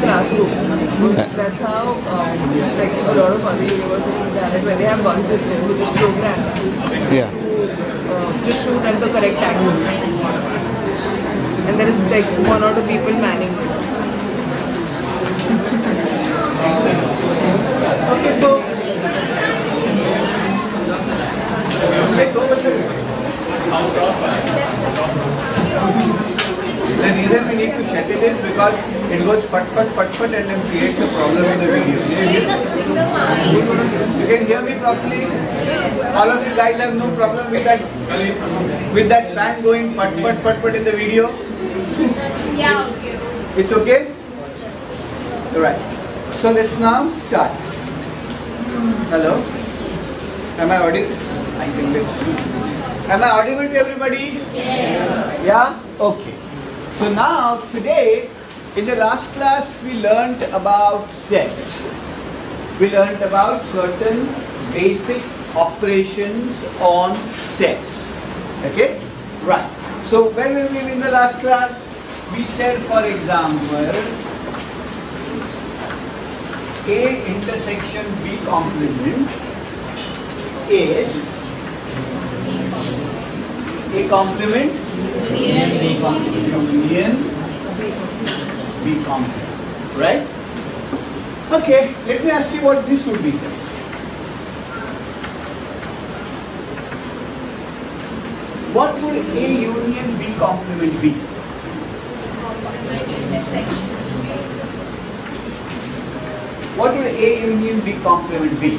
classroom. That's how like a lot of other universities have it, where they have one system which is programmed Yeah. to just shoot at the correct angles. And there is like one or two people manning it. Okay, folks. The reason we need to shut it is because it goes fut and then creates a problem in the video. You can hear me properly? All of you guys have no problem with that fan going fut in the video? Yeah, okay. It's okay? Alright. So let's now start. Hello? Am I audible? I think let's see. Am I audible to everybody? Yes. Yeah? Okay. So now, today, in the last class, we learned about sets. We learned about certain basic operations on sets. Okay? Right. So, where were we in the last class? We said, for example, A intersection B complement is A complement union B complement. Right? Okay, let me ask you what this would be then. What would A union B complement be? Complement intersection. What would A union B complement be?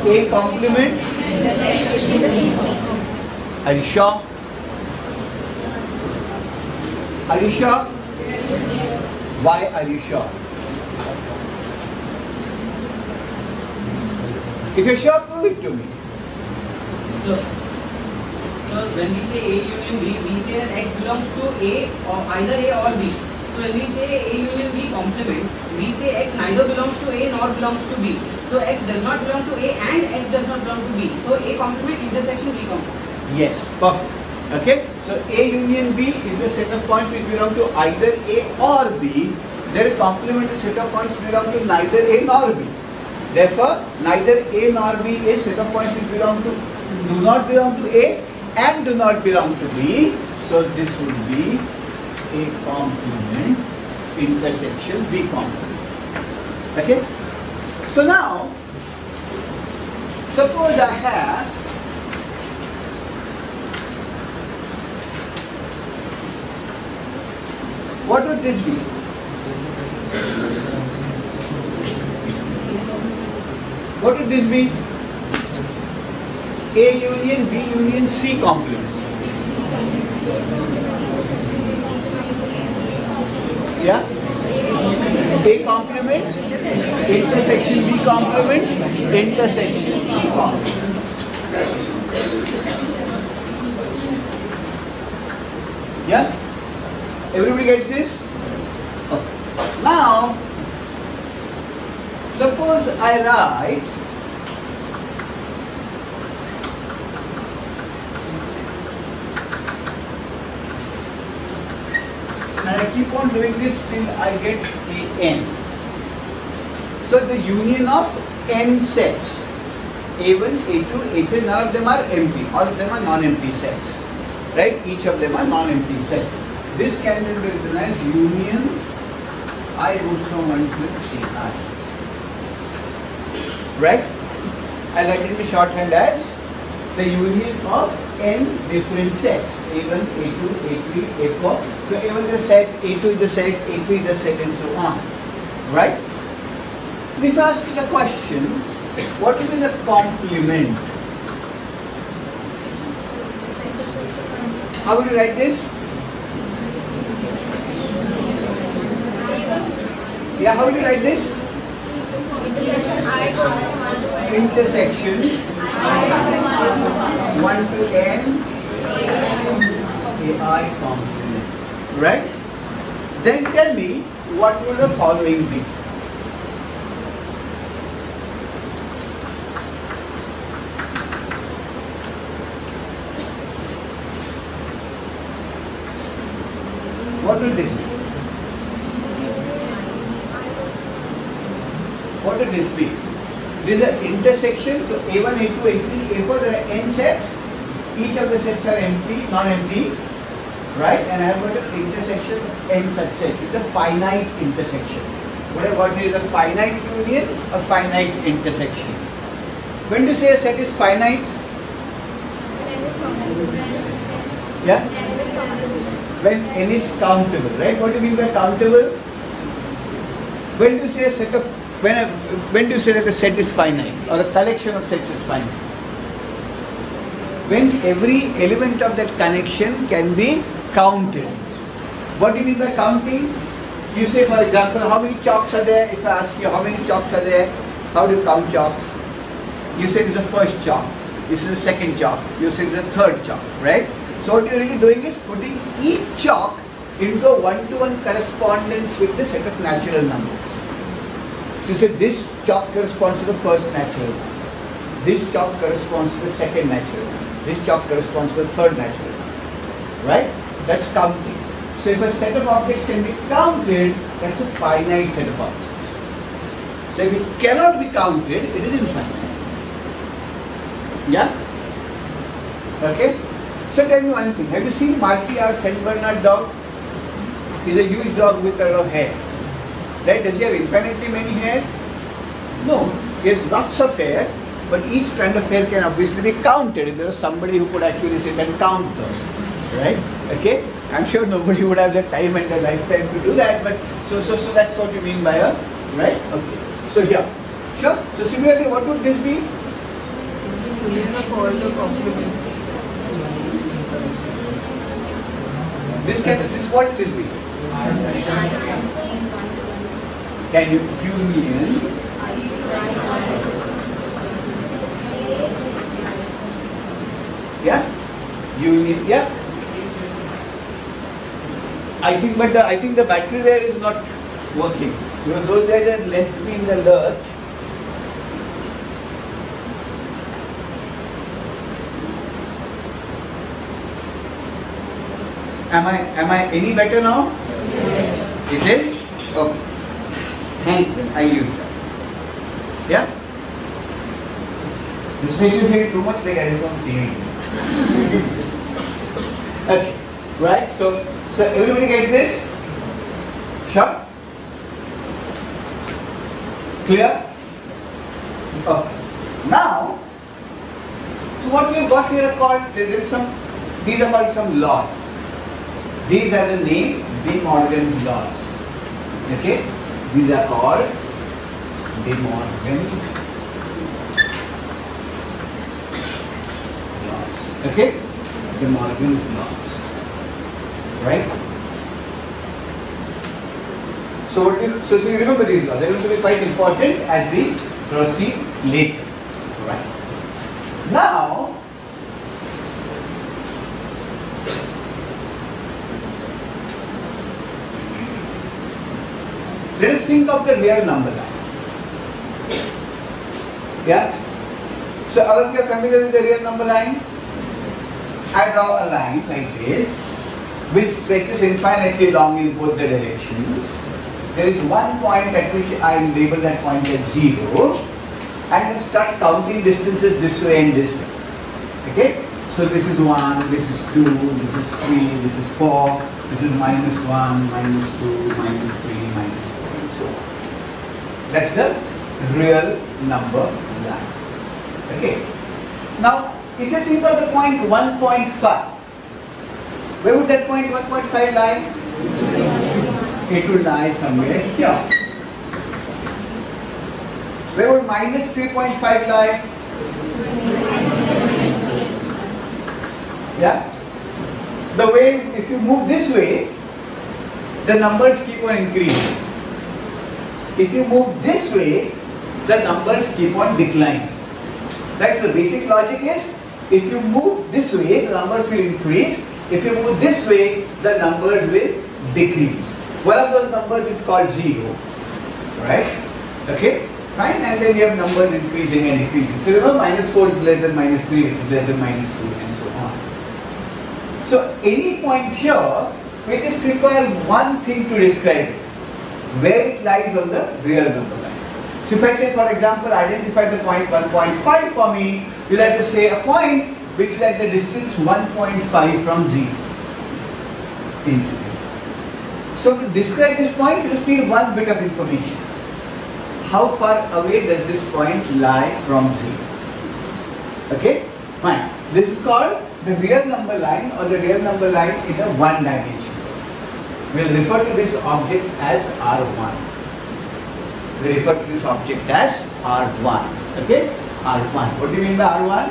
A complement? Are you sure? Are you sure? Why are you sure? If you're sure, prove it to me. So when we say A union B, we say that X belongs to A or either A or B. So when we say A union B complement, we say X neither belongs to A nor belongs to B. So X does not belong to A and X does not belong to B. So A complement intersection B complement. Yes, perfect. Okay, so A union B is a set of points which belong to either A or B. Their complementary set of points belong to neither A nor B. Therefore, neither A nor B is set of points which do not belong to A and do not belong to B. So this would be A complement intersection B complement. Okay. So now, suppose I have what would this be? What would this be? A union B union C complement. Yeah? A complement, intersection B complement, intersection C complement. Yeah? Everybody gets this? Okay. Now, suppose I write and I keep on doing this till I get An. So the union of n sets, A1, A2, A3, none of them are empty. All of them are non-empty sets. Right? Each of them are non-empty sets. This can then be written as union I root from 1 to Ai. Right? I'll write it in shorthand as the union of n different sets. A1, A2, A3, A4. So A1 is a set, A2 is a set, A3 is a set, and so on. Right? If I ask you the question, what is a complement? How would you write this? Yeah, how would you write this? Intersection 1 to n Ai complement. Right? Then tell me what will the following be? What will this be? what would this be? This is an intersection, so A1, A2, A3, A4, there are n sets. Each of the sets are empty, non-empty, right? And I have got an intersection of n such sets. It's a finite intersection. What I got here is a finite union, a finite intersection. When do you say a set is finite? Yeah? When n is countable, right? What do you mean by countable? When do you say a set of when do you say that a set is finite or a collection of sets is finite? When every element of that connection can be counted. What do you mean by counting? You say, for example, how many chalks are there? If I ask you how many chalks are there, how do you count chalks? You say this is the first chalk, this is the second chalk, you say this is the third chalk, right? So what you're really doing is putting each chalk into a one-to-one correspondence with the set of natural numbers. So you say this chalk corresponds to the first natural number, this chalk corresponds to the second natural number, this chalk corresponds to the third natural number, right? That's counting. So if a set of objects can be counted, that's a finite set of objects. So if it cannot be counted, it is infinite. Yeah? Okay? So tell me one thing. Have you seen Marty, our St. Bernard dog? He's a huge dog with a lot of hair. Right? Does he have infinitely many hair? No. He has lots of hair, but each strand of hair can obviously be counted. If there was somebody who could actually sit and count them. Right? Okay? I'm sure nobody would have the time and the lifetime to do that, but so that's what you mean by a, right? Okay. So here. Sure? So similarly, what would this be? Union of all the complements. This what will this be? Can you union? Yeah? Union, yeah? I think the battery there is not working. Because those guys had left me in the lurch. Am I any better now? Yes. It is? Okay. Thanks then, I'll use that. Yeah? This makes me feel too much like I don't TV. Okay. Right? So everybody gets this? Sure? Clear? Okay. Now, so what we have got here are called, these are called some laws. These are the name De Morgan's laws. Okay? These are called De Morgan's laws. Okay? De Morgan's laws. Right? So you remember these laws. They are going to be quite important as we proceed later. Right? Now, let us think of the real number line. Yeah? So all of you are familiar with the real number line? I draw a line like this, which stretches infinitely long in both the directions. There is one point at which I label that point as 0, and then start counting distances this way and this way. Okay? So this is 1, this is 2, this is 3, this is 4, this is -1, -2, -3, -4, and so on. That's the real number line. Okay? Now, if you think of the point 1.5, where would that point 1.5 lie? It would lie somewhere here. Where would -3.5 lie? Yeah? The way, if you move this way, the numbers keep on increasing. If you move this way, the numbers keep on declining. That's the basic logic is, if you move this way, the numbers will increase. If you move this way, the numbers will decrease. One of those numbers is called 0. Right? Okay? Fine, and then you have numbers increasing and decreasing. So remember, -4 is less than -3, which is less than -2, and so on. So any point here, we just require one thing to describe it. Where it lies on the real number line. So if I say, for example, identify the point 1.5 for me, you'll have to say a point which is at the distance 1.5 from 0 into. So to describe this point, you just need one bit of information. How far away does this point lie from 0? Okay, fine. This is called the real number line, or the real number line in a one dimension. We'll refer to this object as R1. We refer to this object as R1. Okay, R1. What do you mean by R1?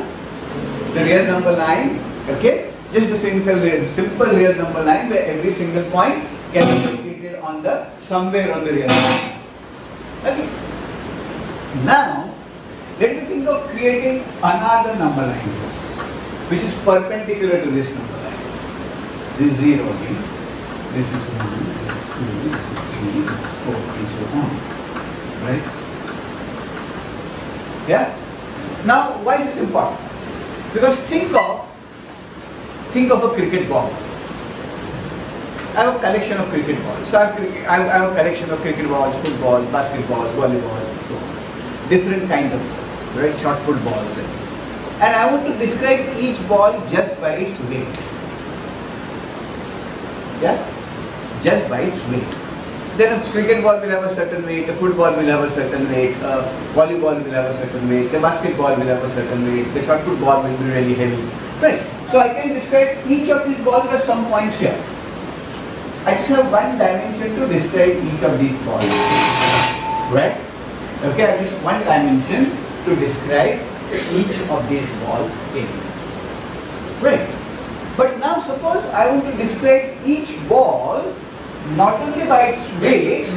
The real number line. Okay, just the simple real number line where every single point can be located on the somewhere on the real line. Okay. Now, let me think of creating another number line which is perpendicular to this number line. This is 0 again. This is 1, this is 2, this is 3, this is 4, and so on. Right? Yeah? Now, why is this important? Because think of a cricket ball. I have a collection of cricket balls. So I have a collection of cricket balls, football, basketball, volleyball, and so on. Different kinds of balls, right? Shot put balls. And I want to describe each ball just by its weight. Yeah? Just by its weight. Then a cricket ball will have a certain weight, a football will have a certain weight, a volleyball will have a certain weight, the basketball will have a certain weight, the shot put ball will be really heavy. Right? So I can describe each of these balls at some points here. I just have one dimension to describe each of these balls. Right? Okay, I have just one dimension to describe each of these balls in. Right? But now suppose I want to describe each ball not only by its weight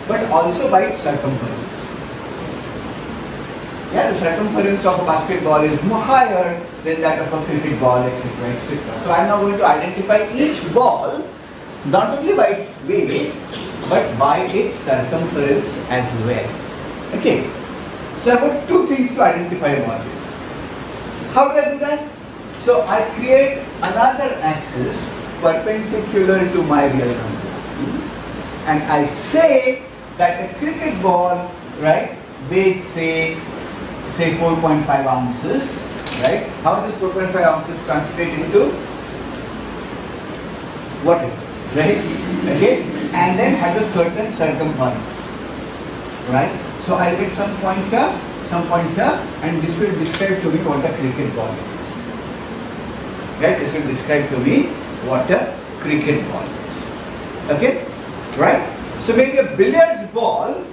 but also by its circumference. Yeah, the circumference of a basketball is more higher than that of a cricket ball, etc., etc. So I am now going to identify each ball not only by its weight but by its circumference as well. Okay. So I have got two things to identify about it. How do I do that? So I create another axis perpendicular to my real number. And I say that a cricket ball, right, weighs say 4.5 ounces, right? How does 4.5 ounces translate into water, right? Okay, and then has a certain circumference, right? So I'll get some point here, and this will describe to me what a cricket ball is. Right? This will describe to me what a cricket ball is. Okay? Right? So maybe a billiards ball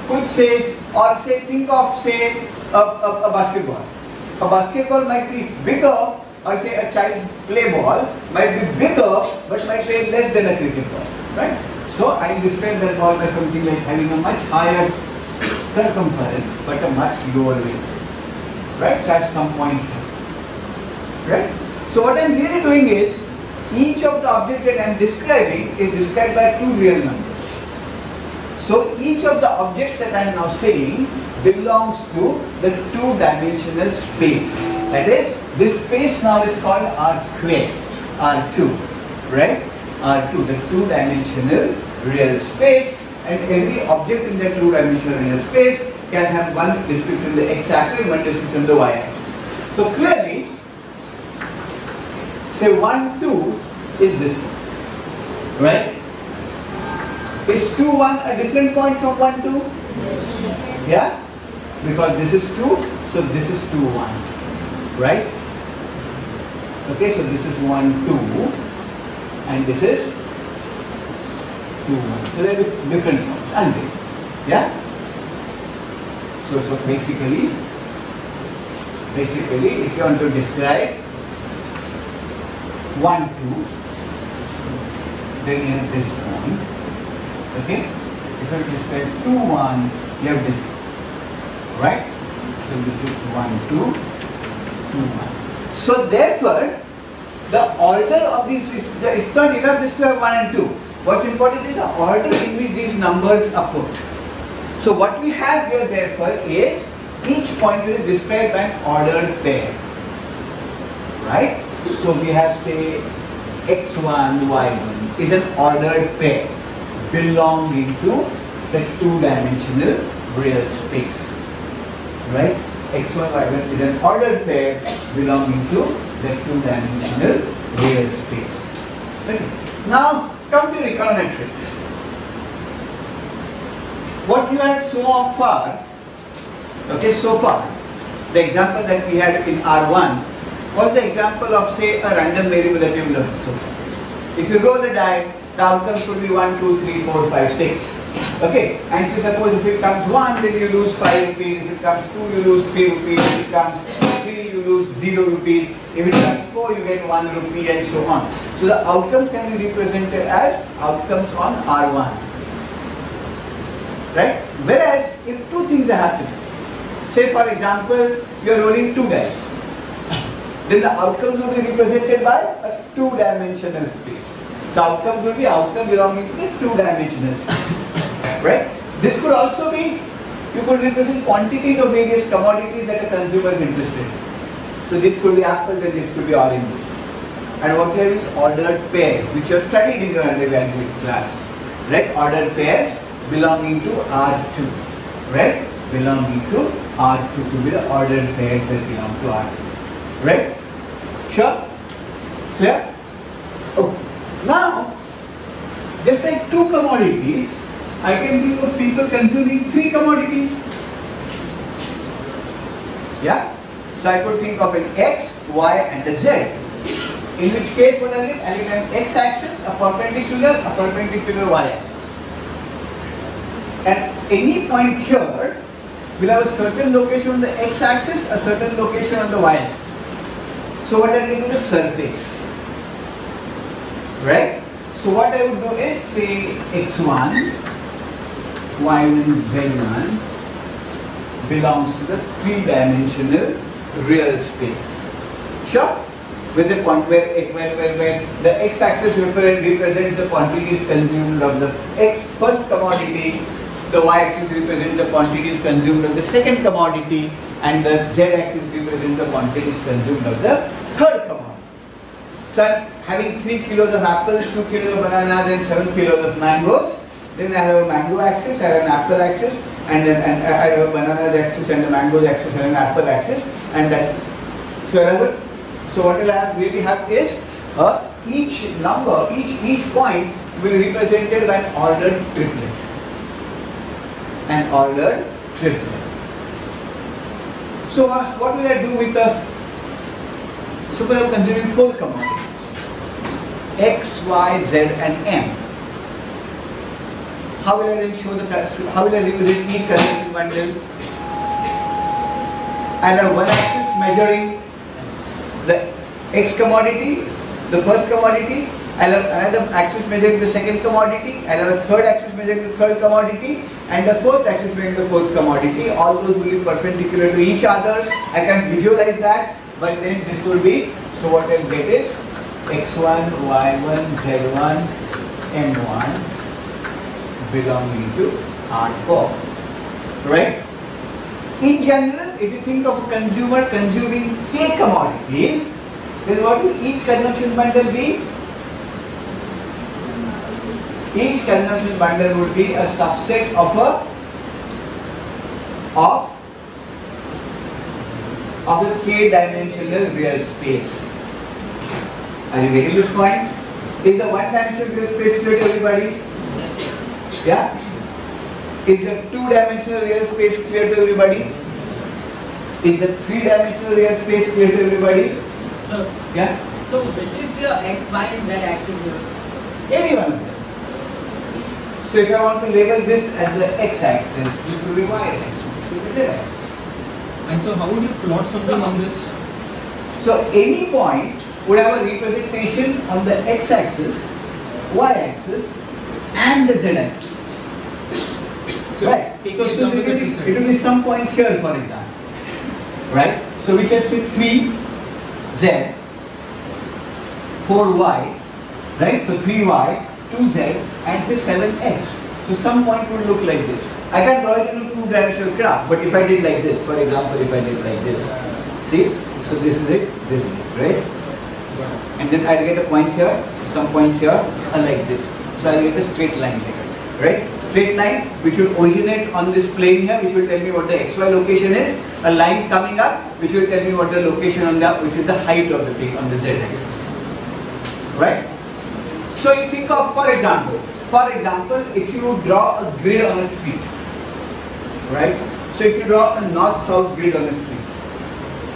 could say, or say, think of say a basketball. A basketball might be bigger, or say a child's play ball might be bigger but might weigh less than a cricket ball. Right? So I describe that ball as something like having a much higher circumference but a much lower weight. Right? So I have some point here. Right? So what I am really doing is, each of the objects that I am describing is described by two real numbers. So each of the objects that I am now saying belongs to the two-dimensional space. That is, this space now is called R square, R2, right? R2, the two-dimensional real space, and every object in that two-dimensional real space can have one description on the x-axis and one description on the y-axis. So clearly, say 1, 2 is this one, right? Is 2, 1 a different point from 1, 2? Yes. Yeah? Because this is 2, so this is 2, 1, right? Okay, so this is 1, 2, and this is 2, 1. So they are different points, aren't they? Yeah? So basically, if you want to describe 1, 2, then you have this point. Okay? If you describe 2, 1, you have this point. Right? So this is 1, 2, 2, 1. So therefore, the order of these, it's not enough just to have 1 and 2. What's important is the order in which these numbers are put. So what we have here therefore is, each point is described by an ordered pair. Right? So we have say x1, y1 is an ordered pair belonging to the two-dimensional real space. Right? X1, Y1 is an ordered pair belonging to the two-dimensional real space. Okay. Now come to econometrics. What you had so far, okay, so far, the example that we had in R1 was the example of, say, a random variable that you've learned so far. If you roll the die, the outcomes could be 1, 2, 3, 4, 5, 6. Okay, and so suppose if it comes 1, then you lose 5 rupees. If it comes 2, you lose 3 rupees. If it comes 3, you lose 0 rupees. If it comes 4, you get 1 rupee, and so on. So the outcomes can be represented as outcomes on R1. Right? Whereas if two things are happening, say for example, you are rolling 2 dice, then the outcomes will be represented by a two-dimensional space. So outcomes will be outcome belonging to the two-dimensional space. Right? This could also be, you could represent quantities of various commodities that a consumer is interested in. So this could be apples and this could be oranges. And what you have is ordered pairs, which you have studied in your undergraduate class. Right? Ordered pairs belonging to R2. Right? Belonging to R2 to be the ordered pairs that belong to R2. Right? Sure? Clear? Oh. Now, just like 2 commodities, I can think of people consuming 3 commodities. Yeah? So I could think of an X, Y and a Z. In which case what I'll get? I'll get an X axis, a perpendicular Y axis. At any point here, we'll have a certain location on the X axis, a certain location on the Y axis. So what I'll get is a surface. Right? So what I would do is say X1, Y1, Z1 belongs to the 3-dimensional real space. Sure? With the where the x-axis represents the quantities consumed of the first commodity, the y-axis represents the quantities consumed of the second commodity, and the z-axis represents the quantities consumed of the third commodity. So I'm having 3 kilos of apples, 2 kilos of bananas, and 7 kilos of mangoes. Then I have a mango axis, I have an apple axis, and then I have a bananas axis and a mangoes axis and an apple axis, and that. So what will I really have is each number, each point will be represented by an ordered triplet. An ordered triplet. So what will I do with the? Suppose I am consuming 4 commodities: X, Y, Z, and M. How will I show the? How will I represent each consumption bundle? I have one axis measuring the X commodity, the first commodity. I'll have another axis measuring the second commodity. I'll have a third axis measuring the third commodity, and the fourth axis measuring the fourth commodity. All those will be perpendicular to each other. I can visualize that, but then this will be. So what I'll get is X1, Y1, Z1, M1 belonging to R4. Right? In general, if you think of a consumer consuming K commodities, then what will each consumption bundle be? Each consumption bundle would be a subset of the K-dimensional real space. Are you getting this point? Is the one-dimensional real space clear to everybody? Yeah? Is the two-dimensional real space clear to everybody? Is the three-dimensional real space clear to everybody? So, yeah? So which is the X, Y and Z axis here? Any one of them. So if I want to label this as the x-axis, this will be y-axis, this will be z-axis. And so how would you plot something on this? So any point would have a representation on the x-axis, y-axis and the z-axis. So right. So it will be some point here, for example. Right? So we just say 3z, 4y, right? So 3y, 2z and say 7x. So some point would look like this. I can draw it in a two-dimensional graph, but if I did like this, for example, if I did like this, see? So this is it, this is it, right? And then I'll get a point here, some points here are like this. So I'll get a straight line like this. right? Straight line which will originate on this plane here, which will tell me what the xy location is. A line coming up which will tell me what the location on the, which is the height of the thing on the z-axis, right? So you think of, for example, if you draw a grid on a street, right? So if you draw a north-south grid on a street,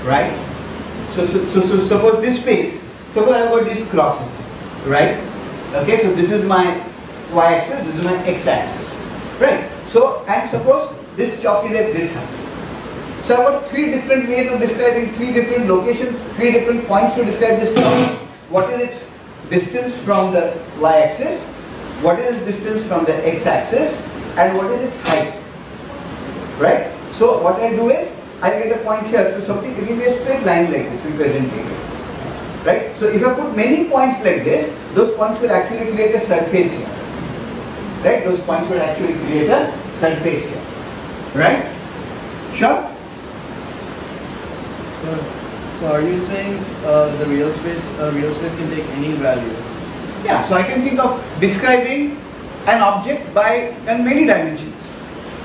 right? So suppose this space, suppose I've got these crosses, right? Okay, so this is my y-axis, this is my x-axis, right? So, and suppose this chalk is at this height. So I've got three different ways of describing three different locations, three different points to describe this chalk. What is its distance from the y-axis? What is its distance from the x-axis? And what is its height? Right? So what I do is, I get a point here, so something, it will be a straight line like this representing it. Right? So if I put many points like this, those points will actually create a surface here. Right? Those points will actually create a surface here. Right? Sure? So are you saying the real space can take any value? Yeah, so I can think of describing an object by many dimensions.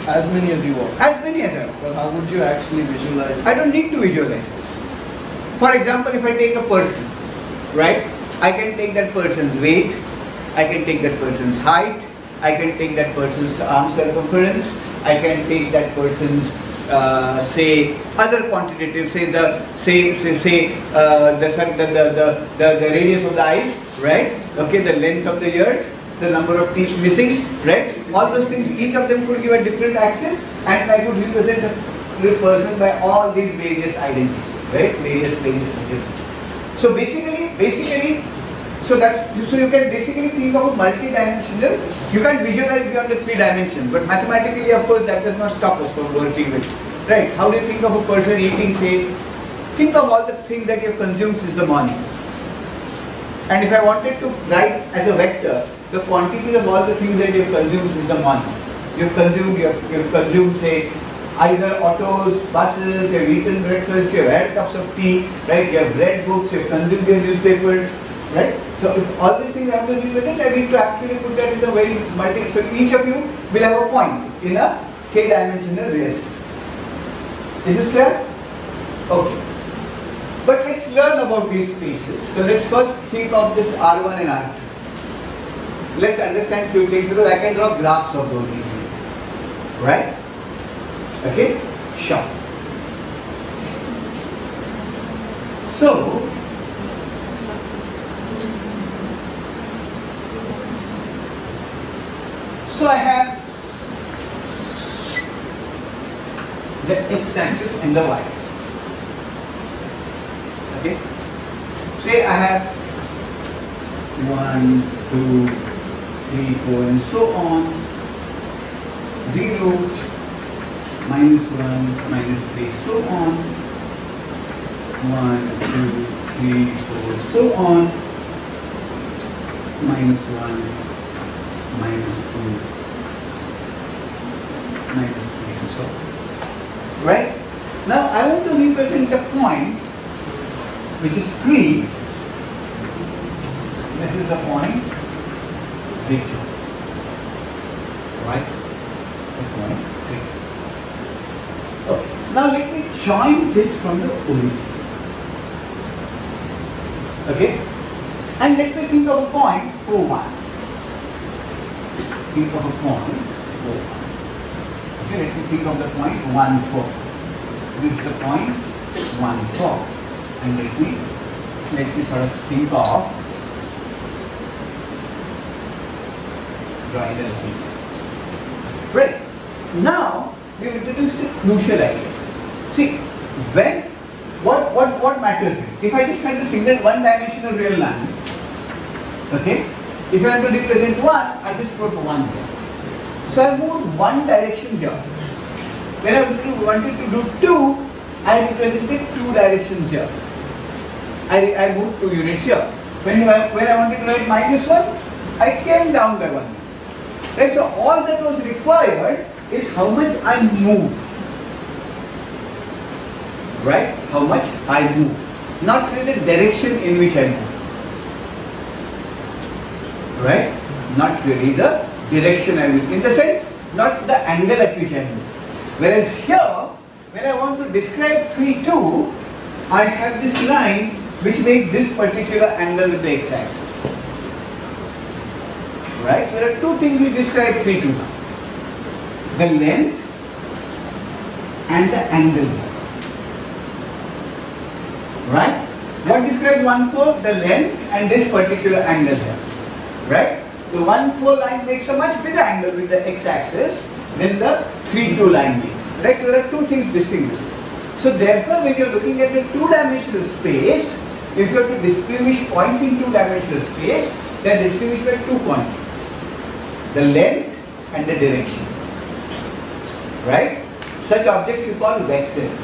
As many as you want. As many as I want. But how would you actually visualize I don't need to visualize this. For example, if I take a person, right? I can take that person's weight, I can take that person's height, I can take that person's arm circumference, I can take that person's say other quantitative, say the radius of the eyes, right? Okay, the length of the ears, the number of teeth missing, right? All those things, each of them could give a different axis, and I could represent a person by all these various identities, right? Various materials. So basically, so you can basically think of a multi-dimensional. You can't visualize beyond the 3 dimensions, but mathematically, of course, that does not stop us from working with, right? How do you think of a person eating, say, think of all the things that you have consumed since the morning. And if I wanted to write as a vector, the quantities of all the things that you have consumed since the morning. You have consumed, say, either autos, buses, you have eaten breakfast, you have had cups of tea, right? You have read books, you have consumed your newspapers, right? So if all these things I have to represent, I need to actually put that in a very multi. So each of you will have a point in a k-dimensional real space. Is this clear? Okay. But let's learn about these spaces. So let's first think of this R1 and R2. Let's understand few things because I can draw graphs of those easily. Right? Okay? Sure. So I have the x-axis and the y-axis. Okay? Say I have 1, 2, 3, 4 and so on. 0, minus 1, minus 3, so on. 1, 2, 3, 4, so on. Minus 1, minus 2, minus 3 and so on. Right? Now I want to represent a point which is 3. This is the point V2. Right? The point 3. Okay. Now let me join this from the origin. Okay? And let me think of a point 4, 1. Think of a point 4, 1. Okay, let me think of the point 1, 4. This is the point 1, 4. And let me sort of think of drawing the line. Right. Now we have introduced a crucial idea. See, what matters here? If I just had a single one-dimensional real line, okay, if I want to represent 1, I just put 1 here. So I moved one direction here. When I wanted to do 2, I represented 2 directions here. I moved 2 units here. When I wanted to write minus 1, I came down by 1. Right? So all that was required is how much I move. Right? How much I move. Not really the direction in which I move. Right? Not really the direction I am looking, in the sense not the angle at which I am looking. Whereas here, when I want to describe 3, 2, I have this line which makes this particular angle with the x-axis. Right? So there are two things which describe 3, 2 now. The length and the angle. Right? What describes 1, 4? The length and this particular angle here. Right? The 1, 4 line makes a much bigger angle with the x-axis than the 3, 2 line makes. Right? So there are two things distinguished. So therefore, when you are looking at a two-dimensional space, if you have to distinguish points in two-dimensional space, they are distinguished by 2 quantities. The length and the direction. Right? Such objects you call vectors.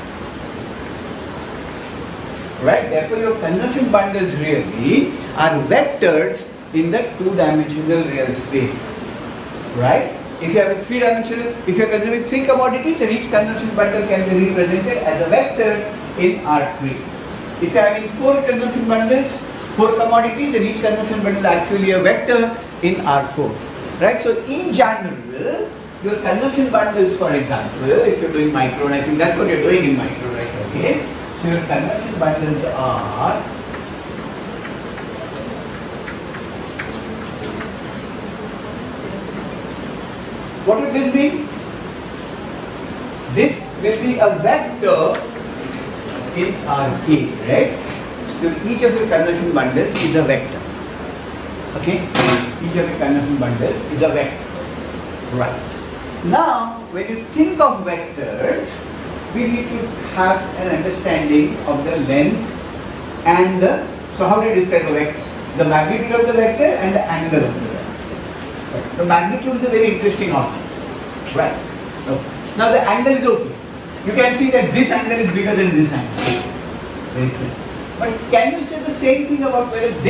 Right? Therefore, your conjunction bundles really are vectors in the two-dimensional real space. Right? If you have a three-dimensional, if you are consuming 3 commodities, then each conjunction bundle can be represented as a vector in R3. If you are having 4 conjunction bundles, 4 commodities, then each conjunction bundle is actually a vector in R4. Right? So in general, your conjunction bundles, for example, if you are doing micro, and I think that's what you are doing in micro, right? Okay. So your conjunction bundles are what would this be? This will be a vector in Rk, right? So each of your conjunction bundles is a vector. Okay? Each of your conjunction bundles is a vector. Right. Now, when you think of vectors, we need to have an understanding of the length and the, so how do you describe a vector? The magnitude of the vector and the angle of the vector. The magnitude is a very interesting object. Right. Okay. Now the angle is okay. You can see that this angle is bigger than this angle. Very clear. But can you say the same thing about whether this